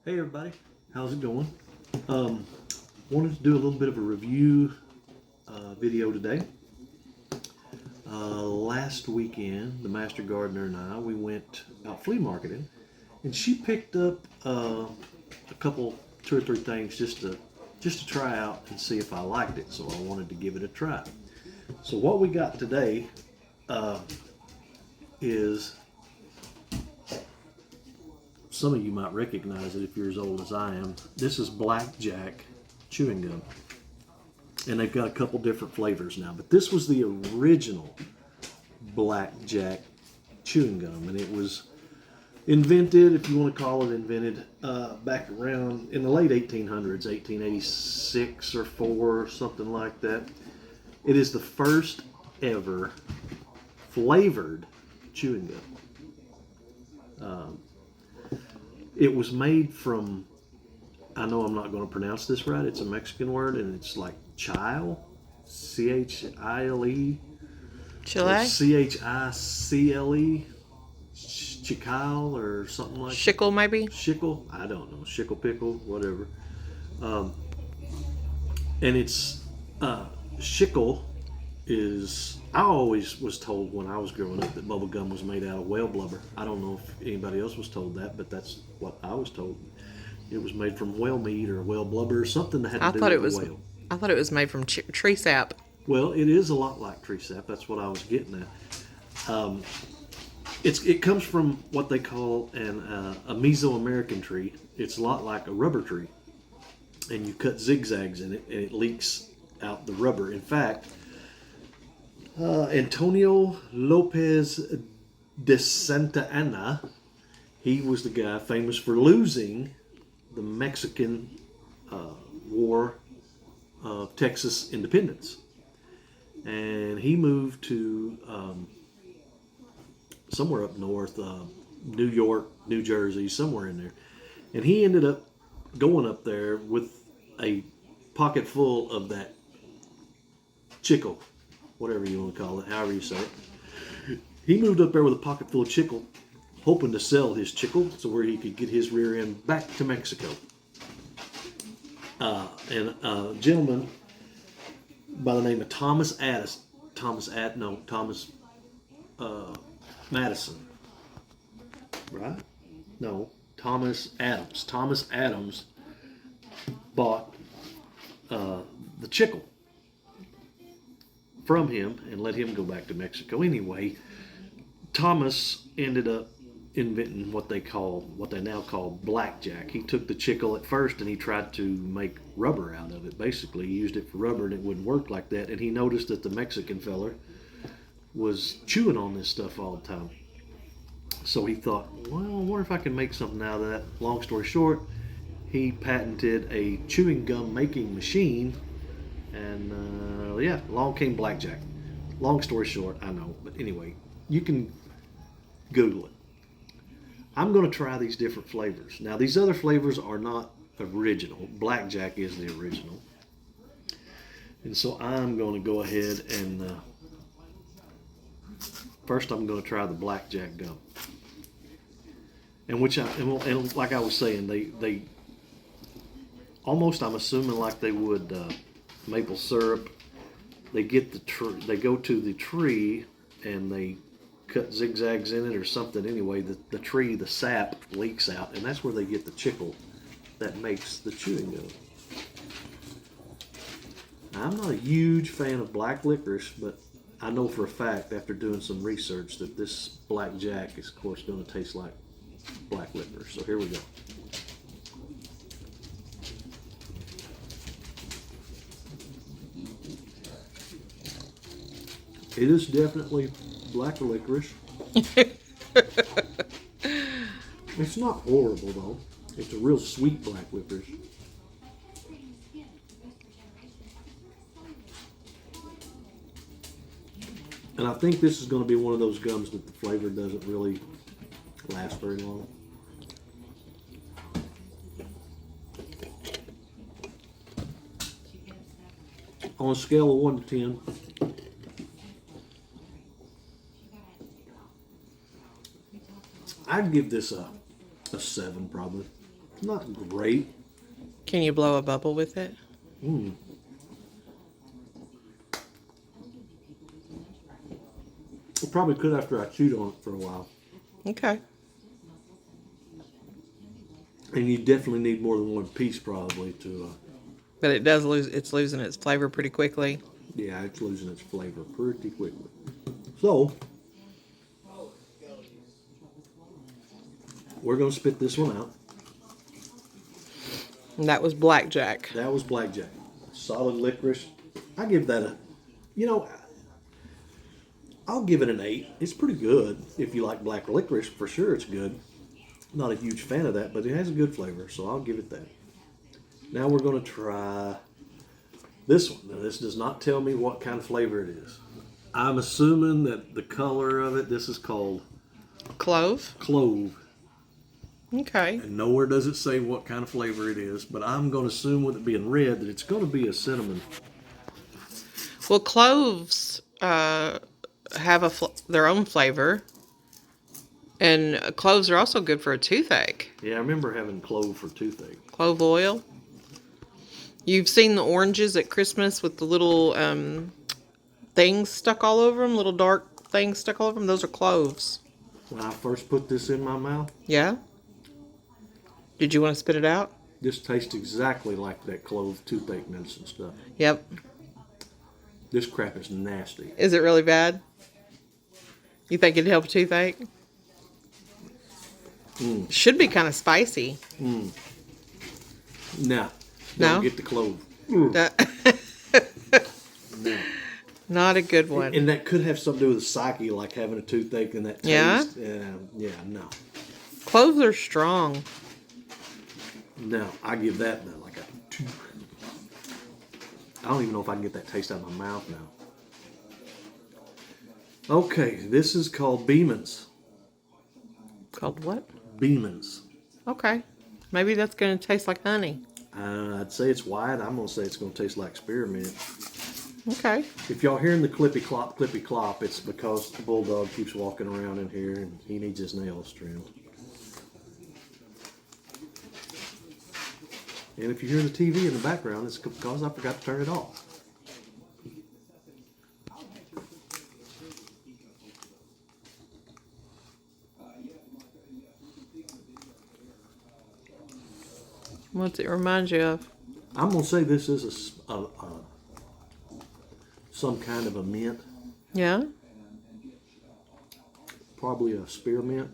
Hey everybody, how's it going? Wanted to do a little bit of a review video today. Last weekend, the Master Gardener and I, we went out flea marketing, and she picked up a couple, two or three things just to try out and see if I liked it. So I wanted to give it a try. So what we got today is, some of you might recognize it if you're as old as I am. This is Blackjack chewing gum. And they've got a couple different flavors now. But this was the original Blackjack chewing gum. And it was invented, if you want to call it invented, back around in the late 1800s, 1886 or 4, something like that. It is the first ever flavored chewing gum. It was made from, I know I'm not going to pronounce this right, it's a Mexican word, and it's like chile, C-H-I-L-E. Chile? C-H-I-C-L-E, chicle or something like that. Shickle, maybe? Shickle? I don't know. Shickle, pickle, whatever. And it's, shickle is, I always was told when I was growing up that bubble gum was made out of whale blubber. I don't know if anybody else was told that, but that's what I was told. It was made from whale meat or whale blubber or something that had to do with the whale. I thought it was made from tree sap. Well, it is a lot like tree sap. That's what I was getting at. It comes from what they call a Mesoamerican tree. It's a lot like a rubber tree. And you cut zigzags in it, and it leaks out the rubber. In fact, Antonio Lopez de Santa Anna, he was the guy famous for losing the Mexican War of Texas independence. And he moved to somewhere up north, New York, New Jersey, somewhere in there. And he ended up going up there with a pocket full of that chicle, whatever you want to call it, however you say it. He moved up there with a pocket full of chicle, hoping to sell his chicle so where he could get his rear end back to Mexico. And a gentleman by the name of Thomas Madison, right? No, Thomas Adams. Thomas Adams bought the chicle from him and let him go back to Mexico. Anyway, Thomas ended up inventing what they now call blackjack. He took the chicle at first and he tried to make rubber out of it. Basically, he used it for rubber and it wouldn't work like that. And he noticed that the Mexican feller was chewing on this stuff all the time. So he thought, well, I wonder if I can make something out of that. Long story short, he patented a chewing gum making machine, and along came blackjack. Long story short, I know, but anyway, you can Google it. I'm going to try these different flavors. Now, these other flavors are not original. Blackjack is the original. And so I'm going to go ahead and first I'm going to try the blackjack gum. And like I was saying, they almost, I'm assuming like they would maple syrup. They get they go to the tree and they cut zigzags in it or something. Anyway, the tree, the sap leaks out, and that's where they get the chicle that makes the chewing gum. Now, I'm not a huge fan of black licorice, but I know for a fact after doing some research that this blackjack is, of course, going to taste like black licorice. So here we go. It is definitely black licorice. It's not horrible though. It's a real sweet black licorice. And I think this is going to be one of those gums that the flavor doesn't really last very long. On a scale of 1 to 10, I'd give this a 7 probably. Not great. Can you blow a bubble with it? Mm. I probably could after I chewed on it for a while. Okay. And you definitely need more than one piece probably to, But it does lose. It's losing its flavor pretty quickly. yeah, it's losing its flavor pretty quickly. So, we're going to spit this one out. And that was blackjack. That was blackjack. Solid licorice. I give that a, you know, I'll give it an 8. It's pretty good. If you like black licorice, for sure it's good. Not a huge fan of that, but it has a good flavor, so I'll give it that. Now we're going to try this one. Now this does not tell me what kind of flavor it is. I'm assuming that the color of it, this is called Clove. clove. Okay. And nowhere does it say what kind of flavor it is, but I'm going to assume with it being red that it's going to be a cinnamon. Well, cloves have their own flavor, and cloves are also good for a toothache. Yeah, I remember having clove for toothache. Clove oil. You've seen the oranges at Christmas with the little things stuck all over them, little dark things stuck all over them. Those are cloves. When I first put this in my mouth, Yeah? Did you want to spit it out? this tastes exactly like that clove toothache medicine stuff. Yep. This crap is nasty. Is it really bad? You think it'd help a toothache? Should be kind of spicy. Nah, No? don't get the clove. No. Not a good one. And that could have something to do with the psyche, like having a toothache and that taste. Yeah, no. Cloves are strong. No, I give that like a 2. I don't even know if I can get that taste out of my mouth now. Okay, this is called Beeman's. Called what? Beeman's. Okay. Maybe that's going to taste like honey. I'd say it's white. I'm going to say it's going to taste like spearmint. Okay. If y'all hearing the clippy clop, it's because the bulldog keeps walking around in here and he needs his nails trimmed. And if you hear the TV in the background, it's because I forgot to turn it off. What's it remind you of? I'm going to say this is some kind of a mint. Yeah? Probably a spearmint.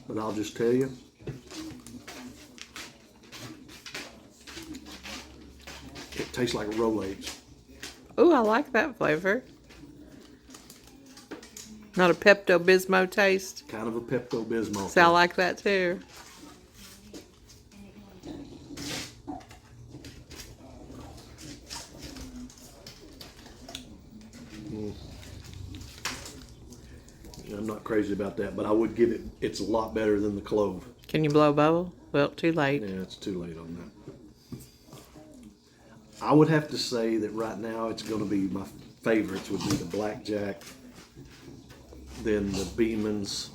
But I'll just tell you, it tastes like Rolaids. Ooh, I like that flavor. Not a Pepto-Bismol taste. Kind of a Pepto-Bismol. See, I like that too. I'm not crazy about that, but I would give it, it's a lot better than the clove. Can you blow a bubble? Well, too late. Yeah, it's too late on that. I would have to say that right now it's going to be my favorites would be the blackjack, then the Beeman's.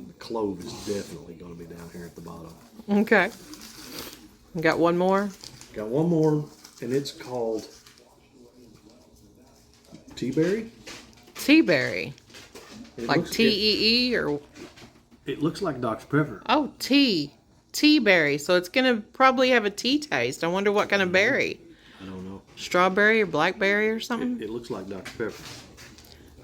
The clove is definitely going to be down here at the bottom. Okay. You got one more? Got one more, and it's called Tea Berry. Tea berry. It Like looks- T-E-E or... It looks like Dr. Pepper. Oh, tea. Tea berry. So it's going to probably have a tea taste. I wonder what kind of berry. I don't know. Strawberry or blackberry or something? It looks like Dr. Pepper.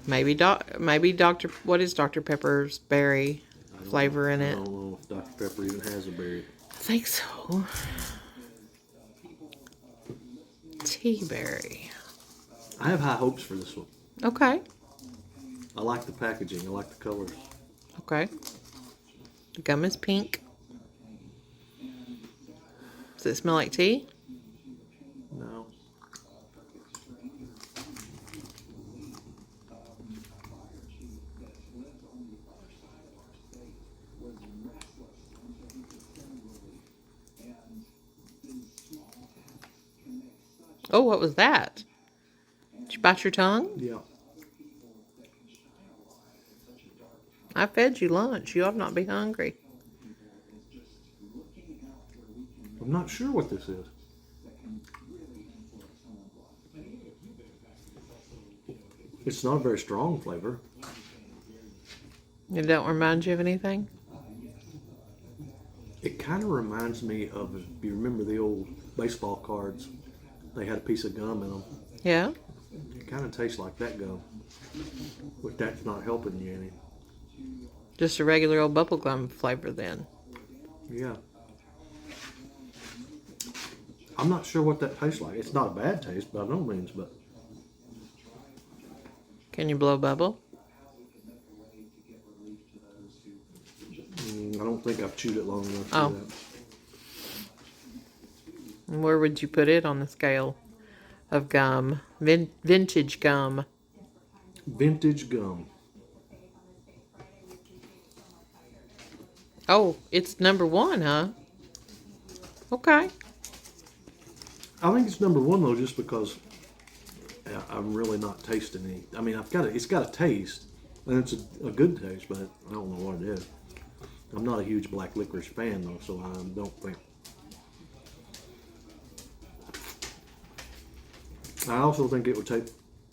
Maybe Dr. What is Dr. Pepper's berry flavor in I it? don't know if Dr. Pepper even has a berry. I think so. Tea berry. I have high hopes for this one. Okay. I like the packaging. I like the colors. Okay. The gum is pink. Does it smell like tea? No. Oh, what was that? Did you bite your tongue? Yeah. I fed you lunch. You ought not be hungry. I'm not sure what this is. It's not a very strong flavor. It don't remind you of anything? It kind of reminds me of, if you remember the old baseball cards, they had a piece of gum in them. Yeah? It kind of tastes like that gum, but that's not helping you any. Just a regular old bubblegum flavor then. Yeah. I'm not sure what that tastes like. It's not a bad taste by no means, but Can you blow bubble? I don't think I've chewed it long enough to Oh. do that. And where would you put it on the scale of gum? Vintage gum. Vintage gum. Oh, it's number 1, huh? Okay. I think it's number one though, just because I'm really not tasting any. I mean, it's got a taste, and it's a good taste, but I don't know what it is. I'm not a huge black licorice fan though, so I don't think. I also think it would take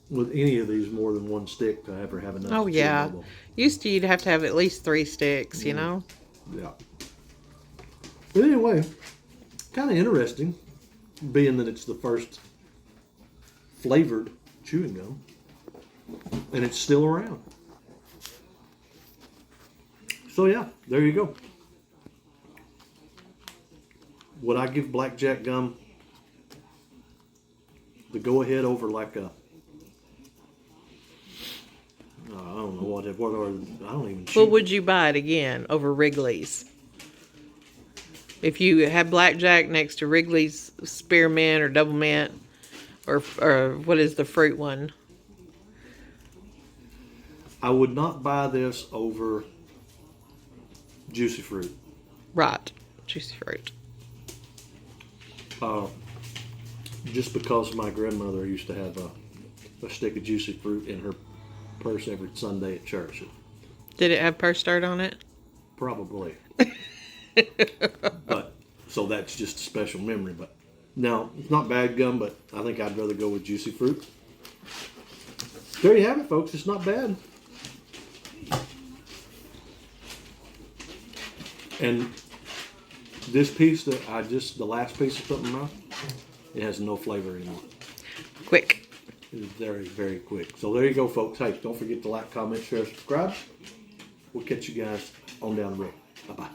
with any of these more than one stick to ever have enough. Oh, to chew yeah. bubble. Used to, you'd have to have at least 3 sticks, you know? Yeah. But anyway, kind of interesting, being that it's the first flavored chewing gum, and it's still around. So yeah, there you go. Would I give blackjack gum the go ahead over like a? I don't know what are I don't even. Well, would you buy it again over Wrigley's? If you had blackjack next to Wrigley's spearmint or double mint, or what is the fruit one? I would not buy this over juicy fruit. Right, juicy fruit. Just because my grandmother used to have a stick of juicy fruit in her purse every Sunday at church. Did it have purse dirt on it? Probably. But so that's just a special memory. But no, it's not bad gum, but I think I'd rather go with juicy fruit. There you have it, folks. It's not bad. And this piece that the last piece I put in my mouth, it has no flavor anymore. Quick. It is very, very quick. So there you go, folks. Hey, don't forget to like, comment, share, subscribe. We'll catch you guys on down the road. Bye-bye.